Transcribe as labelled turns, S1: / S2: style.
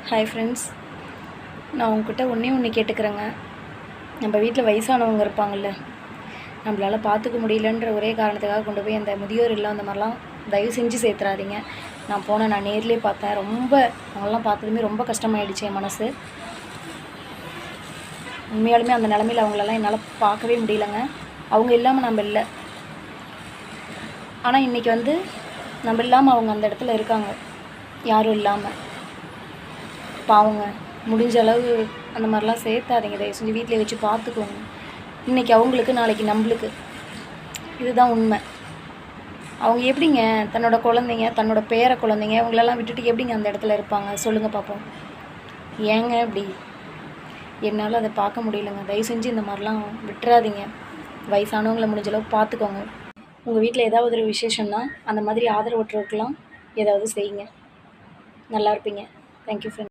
S1: Hi friends, நான் உங்ககிட்ட ஒன்று கேட்டுக்கிறேங்க. நம்ம வீட்டில் வயசானவங்க இருப்பாங்கள்ல, நம்மளால் பார்த்துக்க முடியலன்ற ஒரே காரணத்துக்காக கொண்டு போய் அந்த முதியோர் இல்லம் அந்த மாதிரிலாம் தயவு செஞ்சு சேர்த்துறாதீங்க. நான் நேர்லேயே பார்த்தேன். அவங்களாம் பார்த்ததுமே ரொம்ப கஷ்டமாயிடுச்சு என் மனசு. உண்மையாலுமே அந்த நிலமையில் அவங்களெல்லாம் என்னால் பார்க்கவே முடியலங்க. அவங்க இல்லாமல் நம்ம இல்லை. ஆனால் இன்றைக்கி நம்ம இல்லாமல் அவங்க அந்த இடத்துல இருக்காங்க, யாரும் இல்லாமல். பாவங்க, முடிஞ்ச அளவு அந்த மாதிரிலாம் சேர்த்தாதீங்க. தயவு செஞ்சு வீட்டில் வச்சு பார்த்துக்கோங்க. இன்றைக்கி அவங்களுக்கு, நாளைக்கு நம்மளுக்கு. இதுதான் உண்மை. அவங்க எப்படிங்க தன்னோட குழந்தைங்க, தன்னோட பேர குழந்தைங்க இவங்களெல்லாம் விட்டுட்டு எப்படிங்க அந்த இடத்துல இருப்பாங்க? சொல்லுங்கள் பார்ப்போம். ஏங்க இப்படி? என்னால் அதை பார்க்க முடியலங்க. தயவு செஞ்சு இந்த மாதிரிலாம் விட்டுறாதீங்க. வயசானவங்களை முடிஞ்ச அளவுக்கு பார்த்துக்கோங்க. உங்கள் வீட்டில் ஏதாவது ஒரு விசேஷம்னா அந்த மாதிரி ஆதரவற்றோருக்கெல்லாம் ஏதாவது செய்யுங்க. நல்லா இருப்பீங்க. Thank you friend.